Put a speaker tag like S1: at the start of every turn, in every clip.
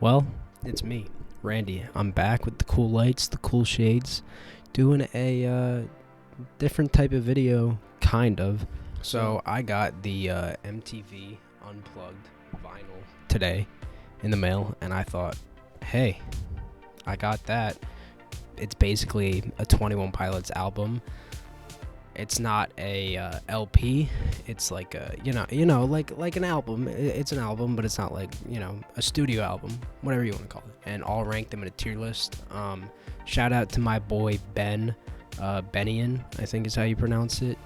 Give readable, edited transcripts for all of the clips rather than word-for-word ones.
S1: Well, it's me, Randy. I'm back with the cool lights, the cool shades, doing a different type of video, kind of. So I got the MTV Unplugged vinyl today in the mail, and I thought, hey, I got that. It's basically a 21 Pilots album. It's not a LP. It's like a like an album. It's an album, but it's not like a studio album, whatever you want to call it. And I'll rank them in a tier list. Shout out to my boy Ben, Benian, I think is how you pronounce it.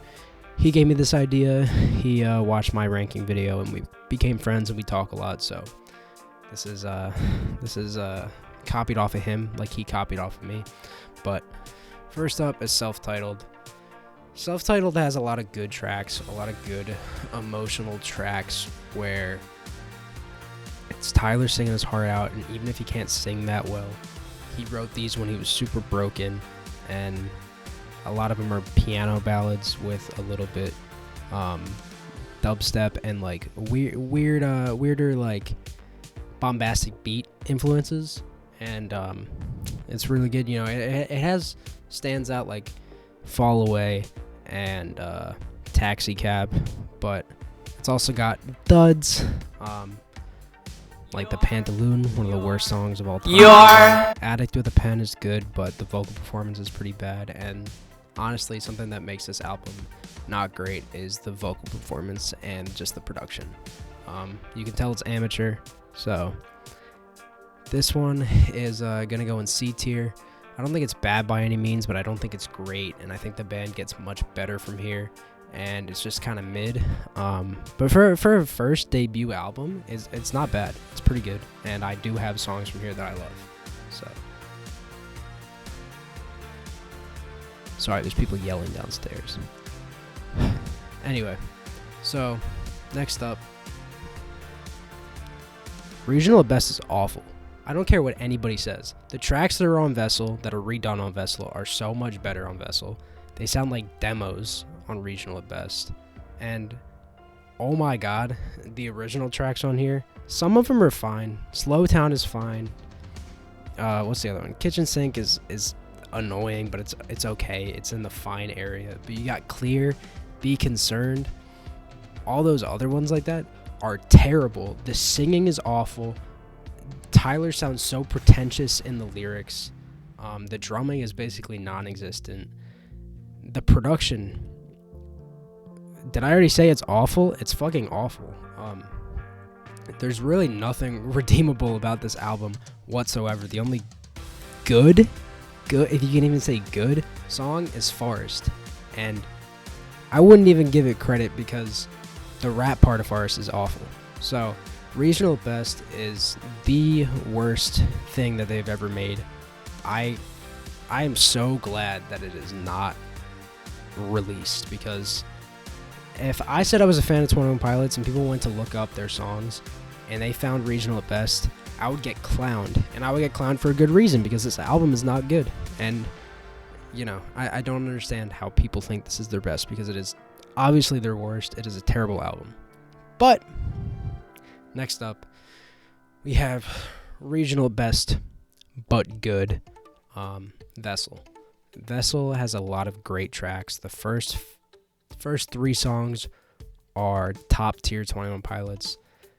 S1: He gave me this idea. He watched my ranking video, and we became friends, and we talk a lot. So this is copied off of him, like he copied off of me. But first up is Self-Titled. Self-Titled has a lot of good tracks, a lot of good emotional tracks where it's Tyler singing his heart out, and even if he can't sing that well, he wrote these when he was super broken, and a lot of them are piano ballads with a little bit dubstep and like weirder like bombastic beat influences, and it's really good. It has stands out like Fall Away and Taxi Cab, but it's also got duds like The Pantaloon, one of the worst songs of all time. Addict with a Pen is good, but the vocal performance is pretty bad, and honestly something that makes this album not great is the vocal performance and just the production. You can tell it's amateur, so this one is gonna go in C tier. I don't think it's bad by any means, but I don't think it's great, and I think the band gets much better from here, and it's just kind of mid. But for a first debut album, it's not bad. It's pretty good, and I do have songs from here that I love. So, sorry, there's people yelling downstairs. Anyway, so next up, Regional at Best is awful. I don't care what anybody says. The tracks that are on Vessel, that are redone on Vessel, are so much better on Vessel. They sound like demos on Regional at Best. And, oh my god, the original tracks on here, some of them are fine. Slow Town is fine. What's the other one? Kitchen Sink is annoying, but it's okay. It's in the fine area. But you got Clear, Be Concerned. All those other ones like that are terrible. The singing is awful. Tyler sounds so pretentious in the lyrics. The drumming is basically non-existent. The production, did I already say it's awful? It's fucking awful. There's really nothing redeemable about this album whatsoever. The only good, if you can even say good, song is Forest. And I wouldn't even give it credit because the rap part of Forest is awful. So Regional at Best is the worst thing that they've ever made. I am so glad that it is not released, because if I said I was a fan of 21 Pilots and people went to look up their songs and they found Regional at Best, I would get clowned, and I would get clowned for a good reason, because this album is not good. And I don't understand how people think this is their best, because it is obviously their worst. It is a terrible album. But next up, we have Regional Best, but good, Vessel. Vessel has a lot of great tracks. The first three songs are top tier 21 Pilots.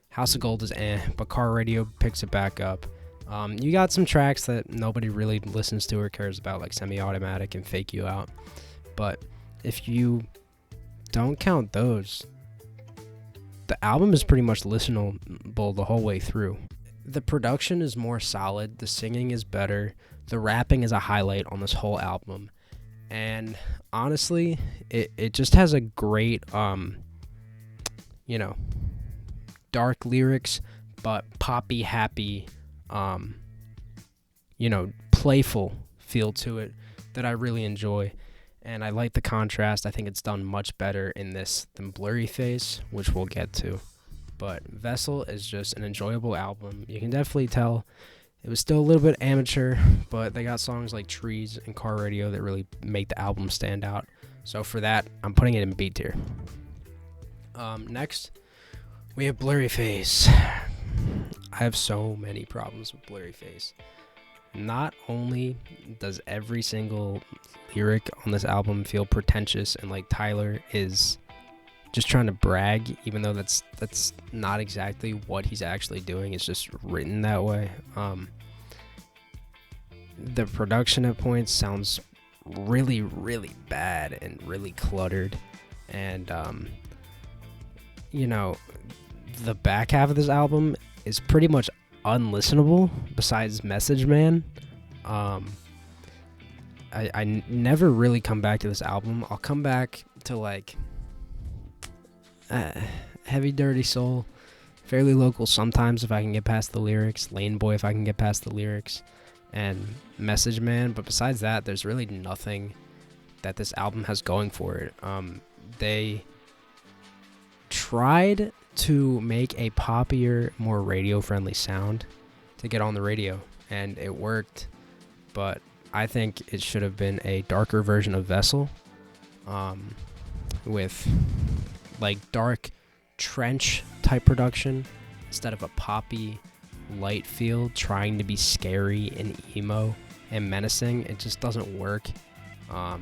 S1: House of Gold is but Car Radio picks it back up. You got some tracks that nobody really listens to or cares about, like Semi-Automatic and Fake You Out. But if you don't count those, the album is pretty much listenable the whole way through. The production is more solid. The singing is better. The rapping is a highlight on this whole album. And honestly, it just has a great, dark lyrics, but poppy, happy, playful feel to it that I really enjoy. And I like the contrast. I think it's done much better in this than Blurryface, which we'll get to. But Vessel is just an enjoyable album. You can definitely tell it was still a little bit amateur, but they got songs like Trees and Car Radio that really make the album stand out. So for that, I'm putting it in B tier. Next, we have Blurryface. I have so many problems with Blurryface. Not only does every single lyric on this album feel pretentious and like Tyler is just trying to brag, even though that's not exactly what he's actually doing. It's just written that way. The production at points sounds really, really bad and really cluttered. And, the back half of this album is pretty much unlistenable besides Message Man. I never really come back to this album. I'll come back to like Heavy Dirty Soul, Fairly Local sometimes if I can get past the lyrics, Lane Boy if I can get past the lyrics, and Message Man. But besides that, there's really nothing that this album has going for it. They tried to make a poppier, more radio-friendly sound to get on the radio, and it worked, but I think it should have been a darker version of Vessel, with like dark trench type production instead of a poppy light feel trying to be scary and emo and menacing. It just doesn't work.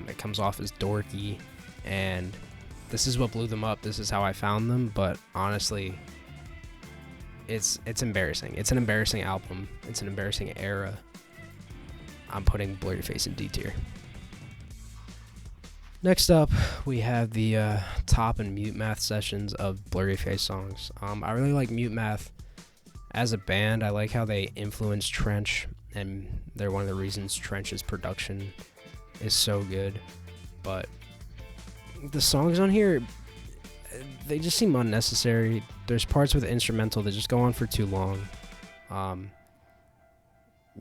S1: It comes off as dorky, and this is what blew them up. This is how I found them, but honestly, it's embarrassing. It's an embarrassing album. It's an embarrassing era. I'm putting Blurryface in D tier. Next up, we have the top and Mute Math sessions of Blurryface songs. I really like Mute Math as a band. I like how they influence Trench, and they're one of the reasons Trench's production is so good. But the songs on here, they just seem unnecessary. There's parts with the instrumental that just go on for too long.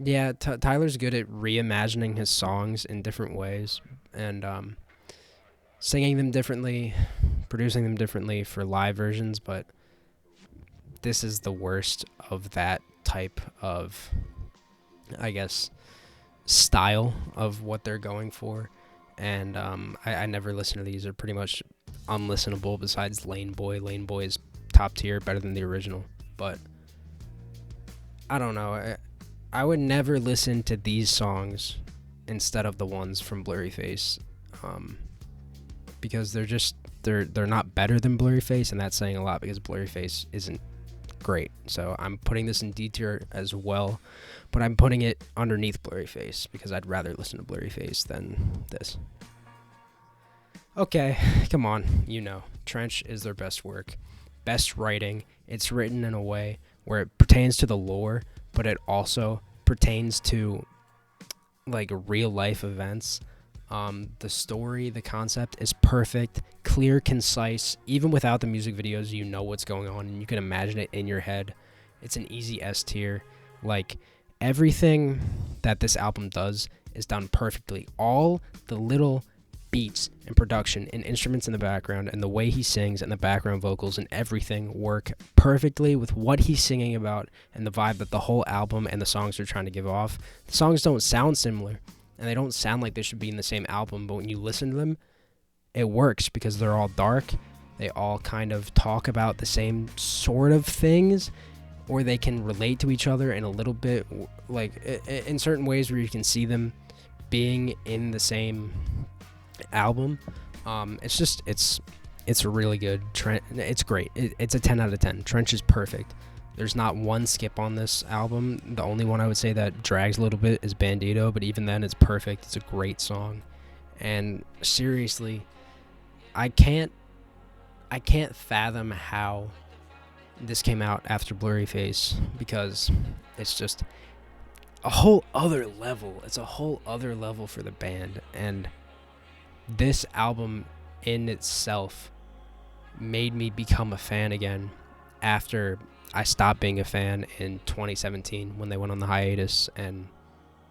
S1: Tyler's good at reimagining his songs in different ways, and singing them differently, producing them differently for live versions, but this is the worst of that type of, I guess, style of what they're going for. And I never listen to these. They're pretty much unlistenable besides Lane Boy. Lane Boy is top tier, better than the original. But I don't know. I would never listen to these songs instead of the ones from Blurryface, because they're not better than Blurryface, and that's saying a lot because Blurryface isn't great. So I'm putting this in D tier as well, but I'm putting it underneath Blurryface because I'd rather listen to Blurryface than this. Okay, come on, Trench is their best work, best writing. It's written in a way where it pertains to the lore, but it also pertains to like real life events. The story, the concept is perfect, clear, concise. Even without the music videos, you know what's going on and you can imagine it in your head. It's an easy S tier. Like, everything that this album does is done perfectly. All the little beats and production and instruments in the background and the way he sings and the background vocals and everything work perfectly with what he's singing about and the vibe that the whole album and the songs are trying to give off. The songs don't sound similar, and they don't sound like they should be in the same album, but when you listen to them, it works because they're all dark. They all kind of talk about the same sort of things, or they can relate to each other in a little bit, like in certain ways where you can see them being in the same album. It's really good. It's great. It's a 10 out of 10. Trench is perfect. There's not one skip on this album. The only one I would say that drags a little bit is Bandito, but even then it's perfect. It's a great song. And seriously, I can't fathom how this came out after Blurryface, because it's just a whole other level. It's a whole other level for the band, and this album in itself made me become a fan again after I stopped being a fan in 2017 when they went on the hiatus and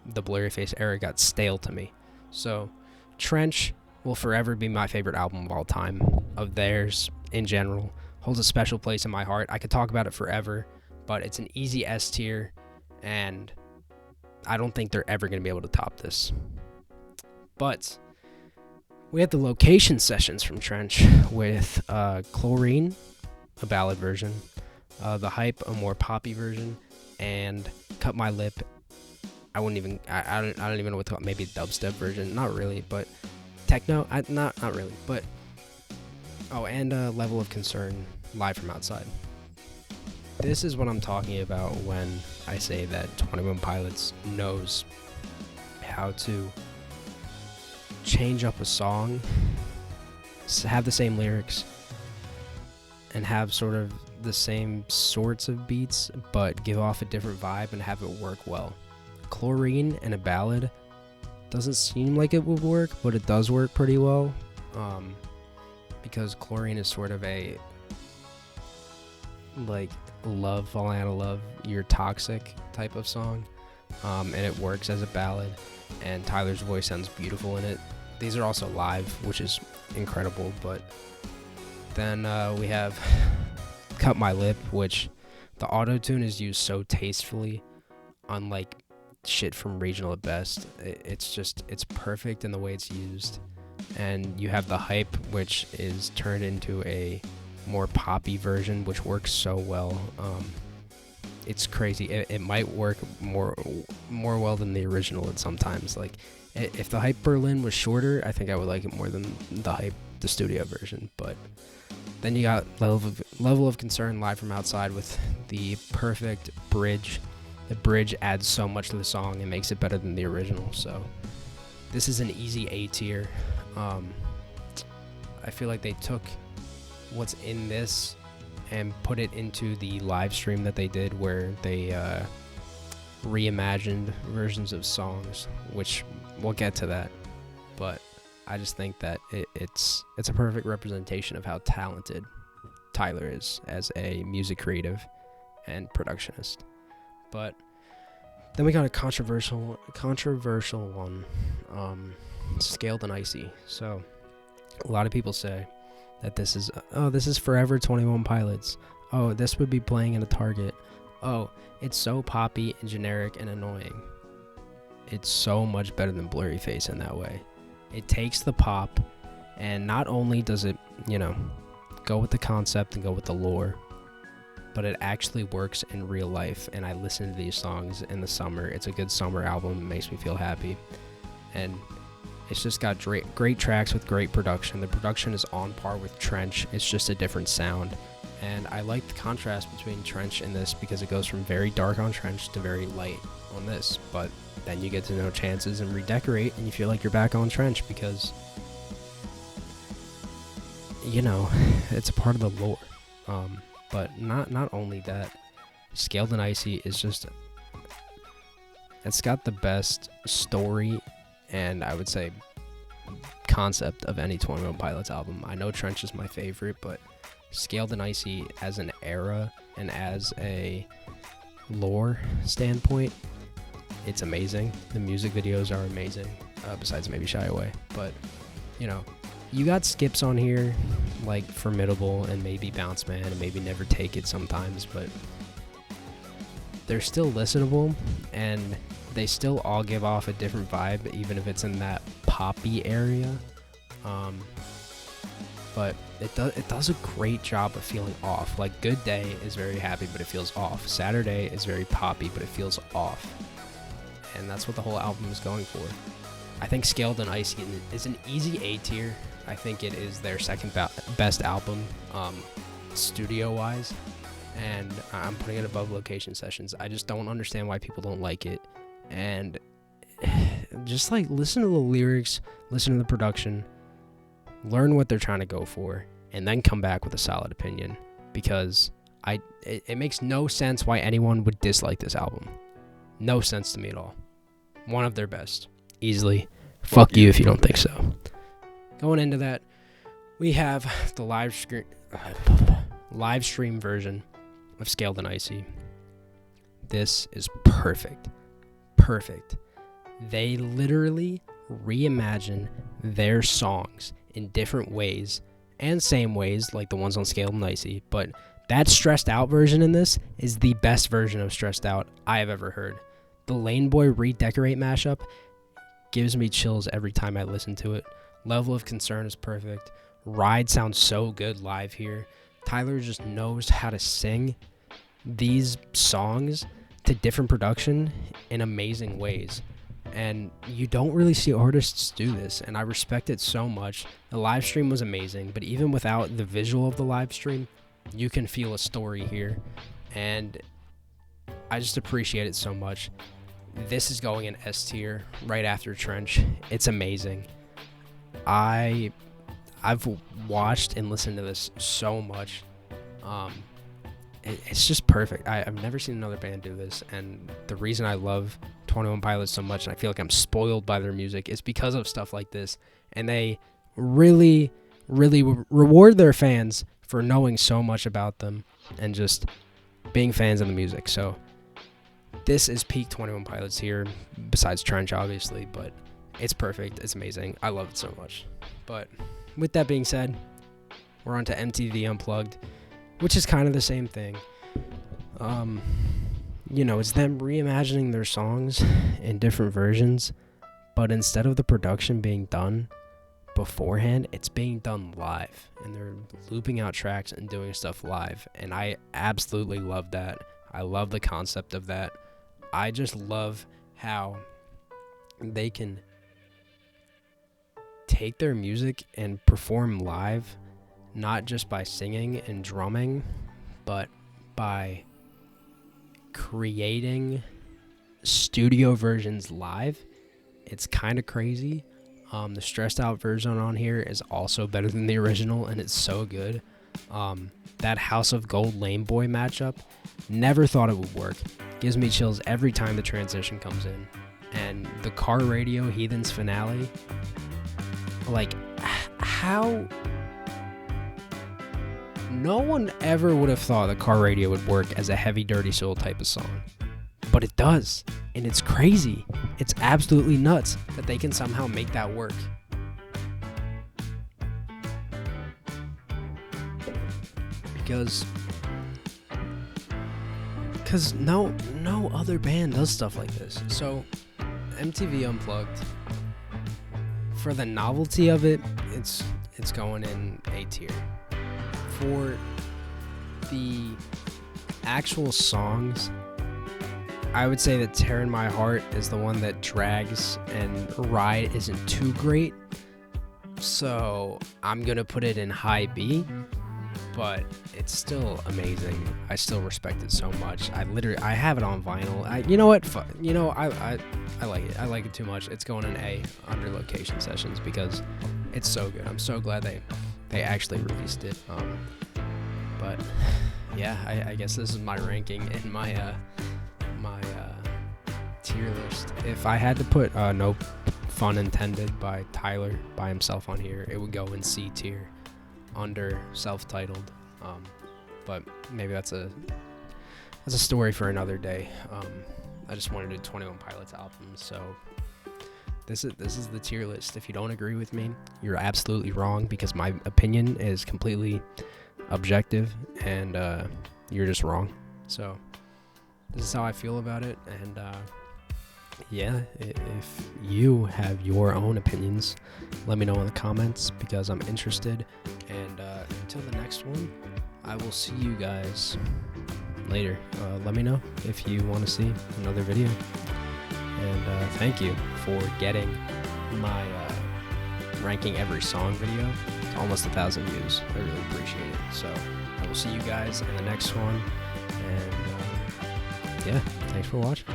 S1: the Blurryface era got stale to me. So Trench will forever be my favorite album of all time, of theirs in general. Holds a special place in my heart. I could talk about it forever, but it's an easy S tier, and I don't think they're ever going to be able to top this. But we had the location sessions from Trench with Chlorine, a ballad version, The Hype, a more poppy version, and Cut My Lip. I wouldn't even. I don't even know what to call it. Maybe a dubstep version. Not really, but techno. Not really, but and Level of Concern, Live from Outside. This is what I'm talking about when I say that 21 Pilots knows how to change up a song, have the same lyrics, and have sort of the same sorts of beats, but give off a different vibe and have it work well. Chlorine and a ballad doesn't seem like it would work, but it does work pretty well, because Chlorine is sort of a like love, falling out of love, you're toxic type of song, and it works as a ballad, and Tyler's voice sounds beautiful in it. These are also live, which is incredible. But then we have Cut My Lip, which the auto-tune is used so tastefully, unlike shit from Regional at best. It's perfect in the way it's used. And you have the Hype, which is turned into a more poppy version, which works so well. It's crazy. It might work more well than the original at sometimes. Like, if the Hype Berlin was shorter, I think I would like it more than the studio version. But then you got Level of Concern, Live from Outside, with the perfect bridge. The bridge adds so much to the song and makes it better than the original. So this is an easy A tier. I feel like they took what's in this and put it into the live stream that they did, where they reimagined versions of songs, which we'll get to that. But I just think that it's a perfect representation of how talented Tyler is as a music creative and productionist. But then we got a controversial one, Scaled and Icy. So a lot of people say that this is forever 21 Pilots. Oh, this would be playing in a Target. Oh, it's so poppy and generic and annoying. It's so much better than Blurryface in that way. It takes the pop, and not only does it, go with the concept and go with the lore, but it actually works in real life. And I listen to these songs in the summer. It's a good summer album. It makes me feel happy. And it's just got great tracks with great production. The production is on par with Trench. It's just a different sound. And I like the contrast between Trench and this, because it goes from very dark on Trench to very light on this. But then you get to know Chances and Redecorate, and you feel like you're back on Trench, because, it's a part of the lore. But not only that, Scaled and Icy is just, it's got the best story and I would say concept of any 21 Pilots album. I know Trench is my favorite, but Scaled and Icy as an era and as a lore standpoint, it's amazing. The music videos are amazing, besides maybe Shy Away. But, you got skips on here, like Formidable and maybe Bounce Man and maybe Never Take It sometimes, but they're still listenable, and they still all give off a different vibe, even if it's in that poppy area. But it does a great job of feeling off. Like, Good Day is very happy, but it feels off. Saturday is very poppy, but it feels off. And that's what the whole album is going for. I think Scaled and Icy is an easy A tier. I think it is their second best album, studio-wise. And I'm putting it above Location Sessions. I just don't understand why people don't like it. And just listen to the lyrics, listen to the production, learn what they're trying to go for, and then come back with a solid opinion, because it makes no sense why anyone would dislike this album. No sense to me at all. One of their best, easily. Fuck you if you don't think so. Going into that, we have the live stream version of Scaled and Icy. This is perfect. They literally reimagine their songs in different ways, and same ways, like the ones on Scaled and Icy, but that Stressed Out version in this is the best version of Stressed Out I have ever heard. The Lane Boy Redecorate mashup gives me chills every time I listen to it. Level of Concern is perfect. Ride sounds so good live here. Tyler just knows how to sing these songs to different production in amazing ways. And you don't really see artists do this, and I respect it so much. The live stream was amazing, but even without the visual of the live stream, you can feel a story here, and I just appreciate it so much. This is going in S tier right after Trench. It's amazing. I've watched and listened to this so much. It's just perfect. I've never seen another band do this, and the reason I love 21 Pilots so much, and I feel like I'm spoiled by their music, is because of stuff like this, and they really, really reward their fans for knowing so much about them and just being fans of the music. So this is peak 21 Pilots here, besides Trench, obviously, but it's perfect. It's amazing. I love it so much. But with that being said, we're on to MTV Unplugged, which is kind of the same thing. It's them reimagining their songs in different versions, but instead of the production being done beforehand, it's being done live, and they're looping out tracks and doing stuff live, and I absolutely love that. I love the concept of that. I just love how they can take their music and perform live, not just by singing and drumming, but by creating studio versions live. It's kind of crazy. The stressed out version on here is also better than the original, and it's so good. That House of Gold Lame Boy matchup, never thought it would work. Gives me chills every time the transition comes in. And the Car Radio Heathens finale, like, how? No one ever would have thought the Car Radio would work as a heavy, dirty soul type of song. But it does. And it's crazy. It's absolutely nuts that they can somehow make that work. Because no other band does stuff like this. So MTV Unplugged, for the novelty of it, it's going in A tier. For the actual songs, I would say that Tear in My Heart is the one that drags, and Ride isn't too great. So I'm going to put it in high B, but it's still amazing. I still respect it so much. I have it on vinyl. I like it. I like it too much. It's going in A under Location Sessions because it's so good. I'm so glad they actually released it. But yeah, I guess this is my ranking in my tier list. If I had to put No Fun Intended by Tyler by himself on here, it would go in C tier under Self-Titled. But maybe that's a story for another day. I just wanted to do 21 Pilots albums, so this is the tier list. If you don't agree with me, you're absolutely wrong, because my opinion is completely objective, and you're just wrong. So this is how I feel about it, and yeah, if you have your own opinions, let me know in the comments, because I'm interested. And until the next one, I will see you guys later. Let me know if you want to see another video, and thank you for getting my ranking every song video to almost 1,000 views. I really appreciate it. So I will see you guys in the next one, and yeah, thanks for watching.